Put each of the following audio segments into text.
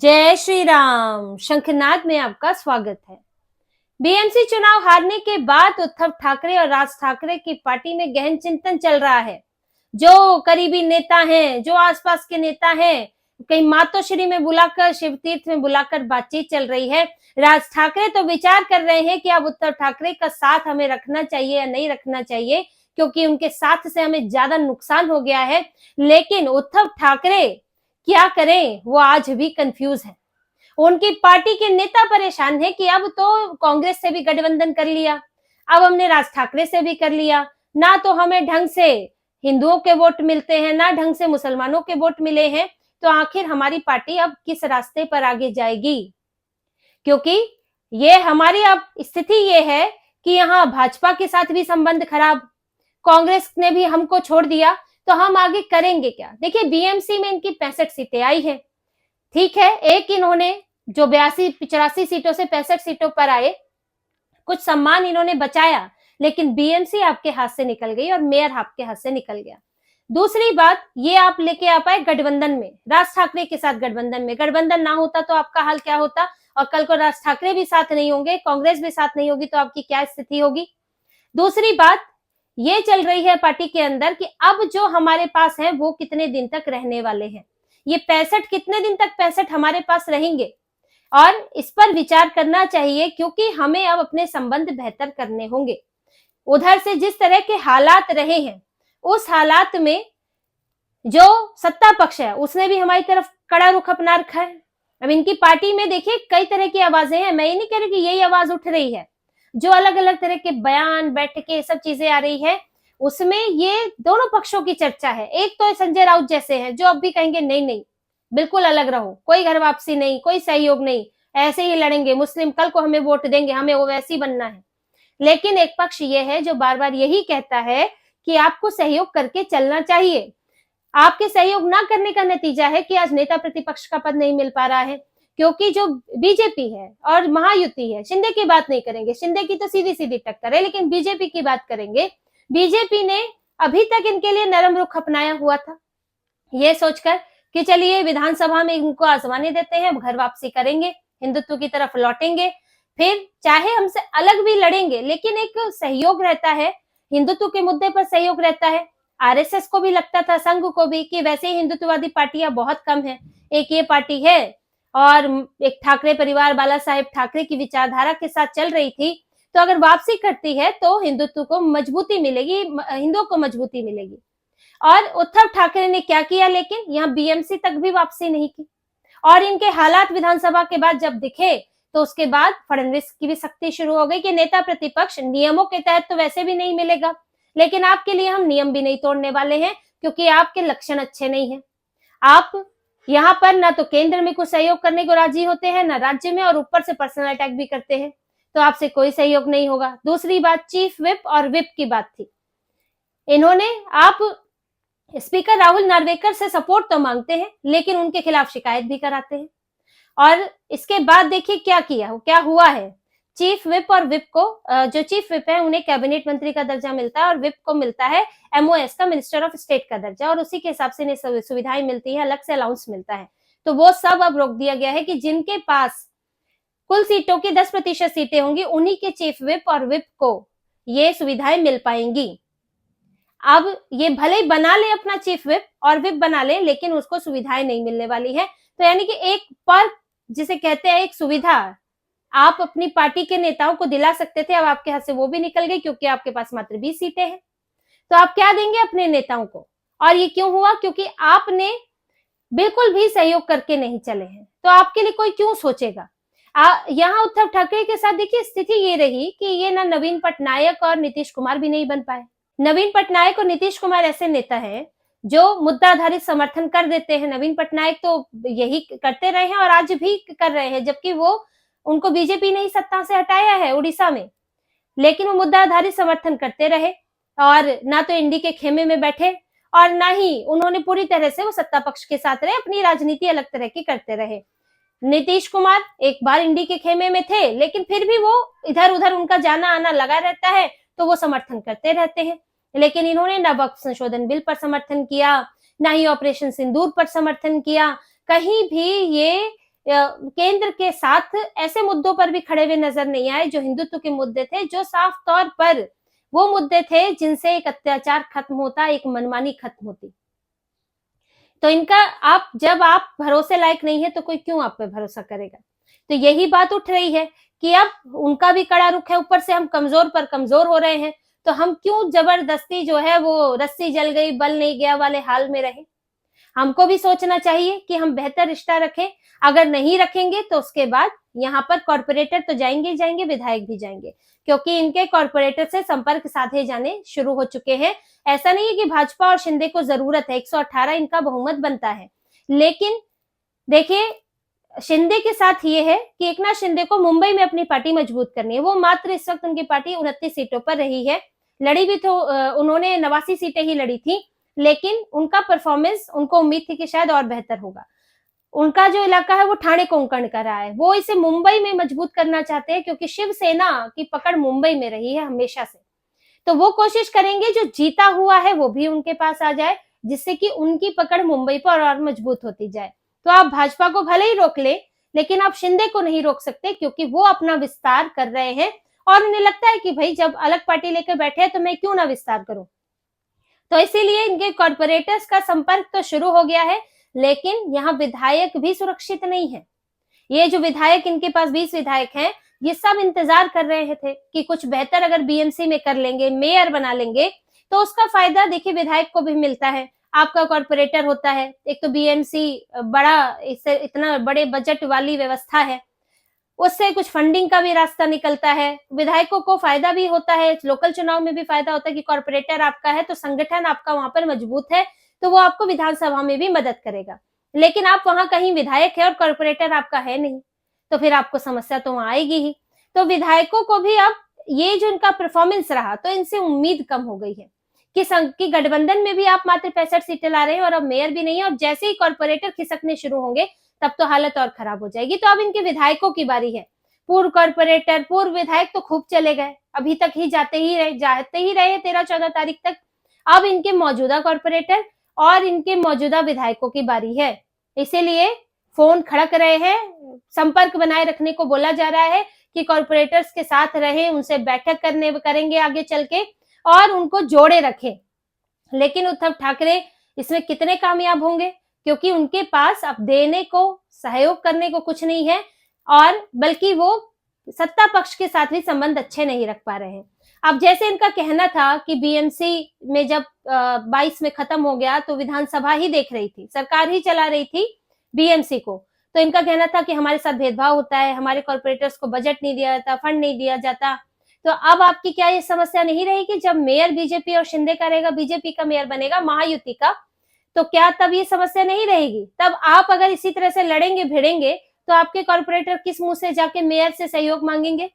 जय श्री राम। शंखनाद में आपका स्वागत है। बीएमसी चुनाव हारने के बाद उद्धव ठाकरे और राज ठाकरे की पार्टी में गहन चिंतन चल रहा है। जो करीबी नेता हैं, जो आसपास के नेता हैं, कहीं मातोश्री में बुलाकर, शिवतीर्थ में बुलाकर बातचीत चल रही है। राज ठाकरे तो विचार कर रहे हैं कि अब उद्धव ठाकरे का साथ हमें रखना चाहिए या नहीं रखना चाहिए, क्योंकि उनके साथ से हमें ज्यादा नुकसान हो गया है। लेकिन उद्धव ठाकरे क्या करें, वो आज भी कंफ्यूज है। उनकी पार्टी के नेता परेशान है कि अब तो कांग्रेस से भी गठबंधन कर लिया, अब हमने राज ठाकरे से भी कर लिया, ना तो हमें ढंग से हिंदुओं के वोट मिलते हैं, ना ढंग से मुसलमानों के वोट मिले हैं, तो आखिर हमारी पार्टी अब किस रास्ते पर आगे जाएगी। क्योंकि ये हमारी अब स्थिति ये है कि यहाँ भाजपा के साथ भी संबंध खराब, कांग्रेस ने भी हमको छोड़ दिया, तो हम आगे करेंगे क्या। देखिए, बीएमसी में इनकी 65 सीटें आई है, ठीक है। एक इन्होंने जो 82-84 सीटों से 65 सीटों पर आए, कुछ सम्मान इन्होंने बचाया, लेकिन बीएमसी आपके हाथ से निकल गई और मेयर आपके हाथ से निकल गया। दूसरी बात, ये आप लेके आ पाए गठबंधन में, राज ठाकरे के साथ गठबंधन में। गठबंधन ना होता तो आपका हाल क्या होता, और कल को राज ठाकरे भी साथ नहीं होंगे, कांग्रेस भी साथ नहीं होगी, तो आपकी क्या स्थिति होगी। दूसरी बात ये चल रही है पार्टी के अंदर कि अब जो हमारे पास है वो कितने दिन तक रहने वाले हैं, ये 65 कितने दिन तक 65 हमारे पास रहेंगे, और इस पर विचार करना चाहिए, क्योंकि हमें अब अपने संबंध बेहतर करने होंगे। उधर से जिस तरह के हालात रहे हैं, उस हालात में जो सत्ता पक्ष है उसने भी हमारी तरफ कड़ा रुख अपना रखा है। अब इनकी पार्टी में देखिए कई तरह की आवाजें हैं, मैं ये नहीं कह रही कि यही आवाज उठ रही है, जो अलग अलग तरह के बयान, बैठकें, सब चीजें आ रही है, उसमें ये दोनों पक्षों की चर्चा है। एक तो संजय राउत जैसे हैं जो अब भी कहेंगे नहीं नहीं, बिल्कुल अलग रहो, कोई घर वापसी नहीं, कोई सहयोग नहीं, ऐसे ही लड़ेंगे, मुस्लिम कल को हमें वोट देंगे, हमें वो वैसे ही बनना है। लेकिन एक पक्ष ये है जो बार बार यही कहता है कि आपको सहयोग करके चलना चाहिए। आपके सहयोग ना करने का नतीजा है कि आज नेता प्रतिपक्ष का पद नहीं मिल पा रहा है, क्योंकि जो बीजेपी है और महायुति है, शिंदे की बात नहीं करेंगे, शिंदे की तो सीधी सीधी टक्कर है, लेकिन बीजेपी की बात करेंगे। बीजेपी ने अभी तक इनके लिए नरम रुख अपनाया हुआ था, ये सोचकर कि चलिए विधानसभा में इनको आजमाने देते हैं, घर वापसी करेंगे, हिंदुत्व की तरफ लौटेंगे, फिर चाहे हमसे अलग भी लड़ेंगे, लेकिन एक सहयोग रहता है, हिंदुत्व के मुद्दे पर सहयोग रहता है। आरएसएस को भी लगता था, संघ को भी, कि वैसे ही हिंदुत्ववादी पार्टियां बहुत कम है, एक ये पार्टी है, और एक ठाकरे परिवार, बाला साहेब ठाकरे की विचारधारा के साथ चल रही थी, तो अगर वापसी करती है तो हिंदुत्व को मजबूती मिलेगी, हिंदुओं को मजबूती मिलेगी। और उद्धव ठाकरे ने क्या किया, लेकिन यहाँ बीएमसी तक भी वापसी नहीं की, और इनके हालात विधानसभा के बाद जब दिखे, तो उसके बाद फडणवीस की भी सख्ती शुरू हो गई कि नेता प्रतिपक्ष नियमों के तहत तो वैसे भी नहीं मिलेगा, लेकिन आपके लिए हम नियम भी नहीं तोड़ने वाले हैं, क्योंकि आपके लक्षण अच्छे नहीं है। आप यहाँ पर ना तो केंद्र में कुछ सहयोग करने को राजी होते हैं, ना राज्य में, और ऊपर से पर्सनल अटैक भी करते हैं, तो आपसे कोई सहयोग नहीं होगा। दूसरी बात, चीफ विप और विप की बात थी, इन्होंने, आप स्पीकर राहुल नार्वेकर से सपोर्ट तो मांगते हैं, लेकिन उनके खिलाफ शिकायत भी कराते हैं। और इसके बाद देखिए क्या किया, क्या हुआ है। चीफ विप और विप को, जो चीफ विप है उन्हें कैबिनेट मंत्री का दर्जा मिलता है, और विप को मिलता है एमओएस का, मिनिस्टर ऑफ स्टेट का दर्जा, और उसी के हिसाब से इन्हें सुविधाएं मिलती है, अलग से अलाउंस मिलता है। तो वो सब अब रोक दिया गया है कि जिनके पास कुल सीटों की 10% सीटें होंगी, उन्हीं के चीफ विप और विप को ये सुविधाएं मिल पाएंगी। अब ये भले ही बना ले अपना चीफ विप और विप बना ले, लेकिन उसको सुविधाएं नहीं मिलने वाली है। तो यानी कि एक पर्क, जिसे कहते हैं एक सुविधा, आप अपनी पार्टी के नेताओं को दिला सकते थे, अब आपके हाथ से वो भी निकल गई, क्योंकि आपके पास मात्र 20 सीटें हैं। तो आप क्या देंगे अपने नेताओं को। और ये क्यों हुआ, क्योंकि आपने बिल्कुल भी सहयोग करके नहीं चले हैं, तो आपके लिए कोई क्यों सोचेगा। यहाँ उद्धव ठाकरे के साथ देखिए स्थिति ये रही कि ये ना नवीन पटनायक और नीतीश कुमार भी नहीं बन पाए। नवीन पटनायक और नीतीश कुमार ऐसे नेता हैं जो मुद्दा आधारित समर्थन कर देते हैं। नवीन पटनायक तो यही करते रहे हैं और आज भी कर रहे हैं, जबकि वो, उनको बीजेपी ने ही सत्ता से हटाया है उड़ीसा में, लेकिन वो मुद्दा आधारित समर्थन करते रहे, और ना तो इंडी के खेमे में बैठे, और ना ही उन्होंने पूरी तरह से वो सत्ता पक्ष के साथ रहे, अपनी राजनीति अलग तरह की करते रहे। नीतीश कुमार एक बार इंडी के खेमे में थे, लेकिन फिर भी वो इधर उधर उनका जाना आना लगा रहता है, तो वो समर्थन करते रहते हैं। लेकिन इन्होंने न वक्फ संशोधन बिल पर समर्थन किया, ना ही ऑपरेशन सिंदूर पर समर्थन किया, कहीं भी ये केंद्र के साथ ऐसे मुद्दों पर भी खड़े हुए नजर नहीं आए जो हिंदुत्व के मुद्दे थे, जो साफ तौर पर वो मुद्दे थे जिनसे एक अत्याचार खत्म होता, एक मनमानी खत्म होती। तो इनका जब आप भरोसे लायक नहीं है तो कोई क्यों आप पे भरोसा करेगा। तो यही बात उठ रही है कि अब उनका भी कड़ा रुख है, ऊपर से हम कमजोर पर कमजोर हो रहे हैं, तो हम क्यों जबरदस्ती जो है वो रस्सी जल गई बल नहीं गया वाले हाल में रहे। हमको भी सोचना चाहिए कि हम बेहतर रिश्ता रखें। अगर नहीं रखेंगे तो उसके बाद यहाँ पर कॉर्पोरेटर तो जाएंगे ही जाएंगे, विधायक भी जाएंगे, क्योंकि इनके कॉर्पोरेटर से संपर्क साधे जाने शुरू हो चुके हैं। ऐसा नहीं है कि भाजपा और शिंदे को जरूरत है, 118 इनका बहुमत बनता है, लेकिन देखिए शिंदे के साथ ये है कि एकनाथ शिंदे को मुंबई में अपनी पार्टी मजबूत करनी है। वो मात्र इस वक्त उनकी पार्टी 29 सीटों पर रही है, लड़ी भी तो उन्होंने 89 सीटें ही लड़ी थी, लेकिन उनका परफॉर्मेंस, उनको उम्मीद थी कि शायद और बेहतर होगा। उनका जो इलाका है वो ठाणे कोंकण का रहा है, वो इसे मुंबई में मजबूत करना चाहते हैं, क्योंकि शिवसेना की पकड़ मुंबई में रही है हमेशा से। तो वो कोशिश करेंगे जो जीता हुआ है वो भी उनके पास आ जाए, जिससे कि उनकी पकड़ मुंबई पर और मजबूत होती जाए। तो आप भाजपा को भले ही रोक ले, लेकिन आप शिंदे को नहीं रोक सकते, क्योंकि वो अपना विस्तार कर रहे हैं और उन्हें लगता है कि भाई जब अलग पार्टी लेकर बैठे हैं तो मैं क्यों ना विस्तार करूं। तो इसीलिए इनके कॉर्पोरेटर्स का संपर्क तो शुरू हो गया है, लेकिन यहाँ विधायक भी सुरक्षित नहीं है। ये जो विधायक, इनके पास 20 विधायक हैं, ये सब इंतजार कर रहे थे कि कुछ बेहतर अगर बीएमसी में कर लेंगे, मेयर बना लेंगे, तो उसका फायदा देखिए विधायक को भी मिलता है। आपका कॉर्पोरेटर होता है, एक तो बीएमसी बड़ा, इससे इतना बड़े बजट वाली व्यवस्था है, उससे कुछ फंडिंग का भी रास्ता निकलता है, विधायकों को फायदा भी होता है, लोकल चुनाव में भी फायदा होता है कि कॉर्पोरेटर आपका है तो संगठन आपका वहां पर मजबूत है, तो वो आपको विधानसभा में भी मदद करेगा। लेकिन आप वहां कहीं विधायक है और कॉर्पोरेटर आपका है नहीं, तो फिर आपको समस्या तो वहां आएगी ही। तो विधायकों को भी अब ये जो इनका परफॉर्मेंस रहा, तो इनसे उम्मीद कम हो गई है कि गठबंधन में भी आप मात्र 65 सीटें ला रहे हैं और अब मेयर भी नहीं है, और जैसे ही कॉर्पोरेटर खिसकने शुरू होंगे तब तो हालत और खराब हो जाएगी। तो अब इनके विधायकों की बारी है। पूर्व कॉर्पोरेटर, पूर्व विधायक तो खूब चले गए, अभी तक ही जाते ही रहे 13-14 तारीख तक। अब इनके मौजूदा कॉर्पोरेटर और इनके मौजूदा विधायकों की बारी है, इसीलिए फोन खड़क रहे हैं, संपर्क बनाए रखने को बोला जा रहा है कि कॉर्पोरेटर्स के साथ रहे, उनसे बैठक करेंगे आगे चल के और उनको जोड़े रखें। लेकिन उद्धव ठाकरे इसमें कितने कामयाब होंगे, क्योंकि उनके पास अब देने को, सहयोग करने को कुछ नहीं है, और बल्कि वो सत्ता पक्ष के साथ भी संबंध अच्छे नहीं रख पा रहे हैं। अब जैसे इनका कहना था कि बीएमसी में जब 22 में खत्म हो गया तो विधानसभा ही देख रही थी, सरकार ही चला रही थी बीएमसी को, तो इनका कहना था कि हमारे साथ भेदभाव होता है, हमारे कॉर्पोरेटर्स को बजट नहीं दिया जाता, फंड नहीं दिया जाता। तो अब आपकी क्या ये समस्या नहीं रहेगी जब मेयर बीजेपी और शिंदे का रहेगा, बीजेपी का मेयर बनेगा महायुति का, तो क्या तब ये समस्या नहीं रहेगी? तब आप अगर इसी तरह से लड़ेंगे भिड़ेंगे तो आपके कॉर्पोरेटर किस मुंह से जाके मेयर से सहयोग मांगेंगे?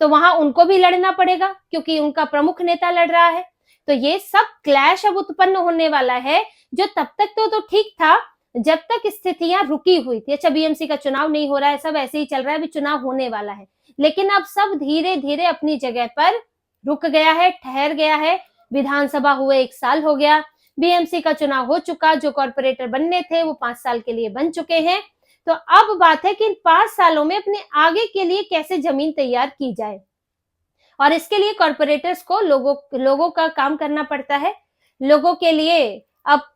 तो वहां उनको भी लड़ना पड़ेगा, क्योंकि उनका प्रमुख नेता लड़ रहा है। तो ये सब क्लैश अब उत्पन्न होने वाला है, जो तब तक तो ठीक था जब तक स्थितियां रुकी हुई थी। अच्छा, बीएमसी का चुनाव नहीं हो रहा है, सब ऐसे ही चल रहा है, अभी चुनाव होने वाला है, लेकिन अब सब धीरे धीरे अपनी जगह पर रुक गया है, ठहर गया है। विधानसभा हुए 1 साल हो गया, बीएमसी का चुनाव हो चुका, जो कॉर्पोरेटर बनने थे वो 5 साल के लिए बन चुके हैं। तो अब बात है कि इन 5 सालों में अपने आगे के लिए कैसे जमीन तैयार की जाए, और इसके लिए कॉर्पोरेटर्स को लोगों का काम करना पड़ता है। लोगों के लिए अब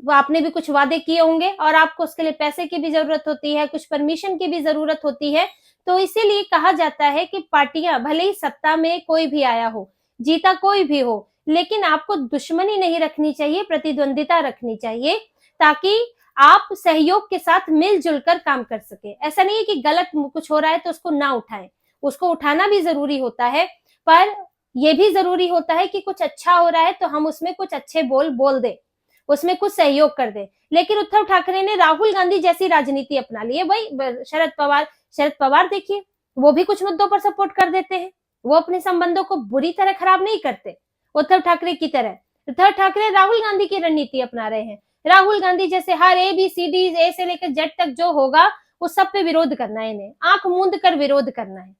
आपने भी कुछ वादे किए होंगे और आपको उसके लिए पैसे की भी जरूरत होती है, कुछ परमिशन की भी जरूरत होती है। तो इसीलिए कहा जाता है कि पार्टियां, भले ही सत्ता में कोई भी आया हो, जीता कोई भी हो, लेकिन आपको दुश्मनी नहीं रखनी चाहिए, प्रतिद्वंदिता रखनी चाहिए, ताकि आप सहयोग के साथ मिलजुल कर काम कर सके। ऐसा नहीं है कि गलत कुछ हो रहा है तो उसको ना उठाएं, उसको उठाना भी जरूरी होता है, पर यह भी जरूरी होता है कि कुछ अच्छा हो रहा है तो हम उसमें कुछ अच्छे बोल दें, उसमें कुछ सहयोग कर दें। लेकिन उद्धव ठाकरे ने राहुल गांधी जैसी राजनीति अपना ली है। भाई शरद पवार देखिए, वो भी कुछ मुद्दों पर सपोर्ट कर देते हैं, वो अपने संबंधों को बुरी तरह खराब नहीं करते उद्धव ठाकरे की तरह। उद्धव ठाकरे राहुल गांधी की रणनीति अपना रहे हैं। राहुल गांधी जैसे हर ABCD A से लेकर Z तक जो होगा वो सब पे विरोध करना है, इन्हें आंख मूंद कर विरोध करना है,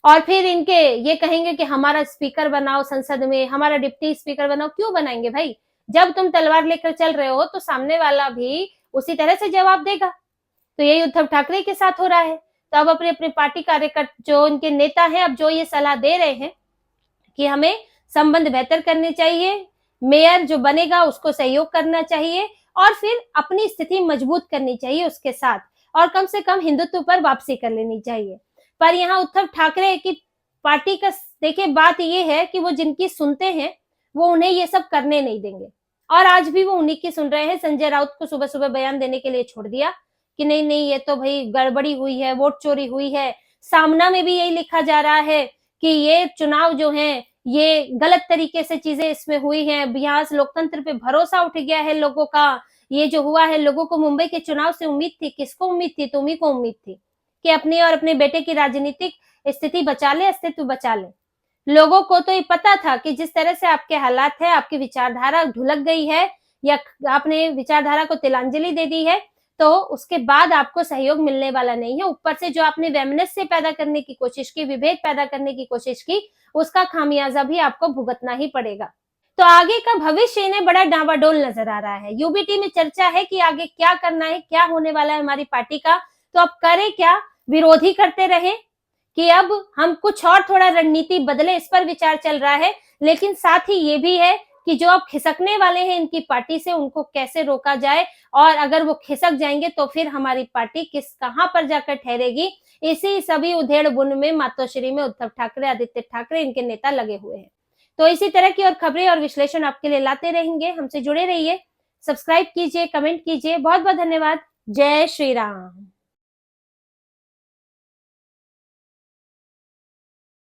और फिर इनके ये कहेंगे कि हमारा स्पीकर बनाओ संसद में, हमारा डिप्टी स्पीकर बनाओ। क्यों बनाएंगे भाई? जब तुम तलवार लेकर चल रहे हो तो सामने वाला भी उसी तरह से जवाब देगा। तो यही उद्धव ठाकरे के साथ हो रहा है। तो अब अपने अपने पार्टी कार्यकर्ता, जो उनके नेता हैं, अब जो ये सलाह दे रहे हैं कि हमें संबंध बेहतर करने चाहिए, मेयर जो बनेगा उसको सहयोग करना चाहिए और फिर अपनी स्थिति मजबूत करनी चाहिए उसके साथ, और कम से कम हिंदुत्व पर वापसी कर लेनी चाहिए। पर यहाँ उद्धव ठाकरे की पार्टी का देखिए बात ये है कि वो जिनकी सुनते हैं वो उन्हें ये सब करने नहीं देंगे, और आज भी वो उन्हीं की सुन रहे हैं। संजय राउत को सुबह सुबह बयान देने के लिए छोड़ दिया कि नहीं नहीं, ये तो भाई गड़बड़ी हुई है, वोट चोरी हुई है। सामना में भी यही लिखा जा रहा है कि ये चुनाव जो है ये गलत तरीके से चीजें इसमें हुई हैं, यहाँ से लोकतंत्र पे भरोसा उठ गया है लोगों का। ये जो हुआ है, लोगों को मुंबई के चुनाव से उम्मीद थी, किसको उम्मीद थी? तुम्ही को उम्मीद थी कि अपने और अपने बेटे की राजनीतिक स्थिति बचा ले, अस्तित्व बचा ले। लोगों को तो ये पता था कि जिस तरह से आपके हालात है, आपकी विचारधारा ढुलक गई है या आपने विचारधारा को तिलांजलि दे दी है, तो उसके बाद आपको सहयोग मिलने वाला नहीं है। ऊपर से जो आपने वैमनस्य पैदा करने की कोशिश की, विभेद पैदा करने की कोशिश की, उसका खामियाजा भी आपको भुगतना ही पड़ेगा। तो आगे का भविष्य इन्हें बड़ा डावाडोल नजर आ रहा है। यूबीटी में चर्चा है कि आगे क्या करना है, क्या होने वाला है हमारी पार्टी का। तो अब करें क्या? विरोधी करते रहे कि अब हम कुछ और थोड़ा रणनीति बदले, इस पर विचार चल रहा है। लेकिन साथ ही ये भी है कि जो अब खिसकने वाले हैं इनकी पार्टी से, उनको कैसे रोका जाए, और अगर वो खिसक जाएंगे तो फिर हमारी पार्टी कहां पर जाकर ठहरेगी। इसी सभी उधेड़ बुन में, मातोश्री में उद्धव ठाकरे, आदित्य ठाकरे, इनके नेता लगे हुए हैं। तो इसी तरह की और खबरें और विश्लेषण आपके लिए लाते रहेंगे। हमसे जुड़े रहिए, सब्सक्राइब कीजिए, कमेंट कीजिए। बहुत बहुत धन्यवाद। जय श्री राम।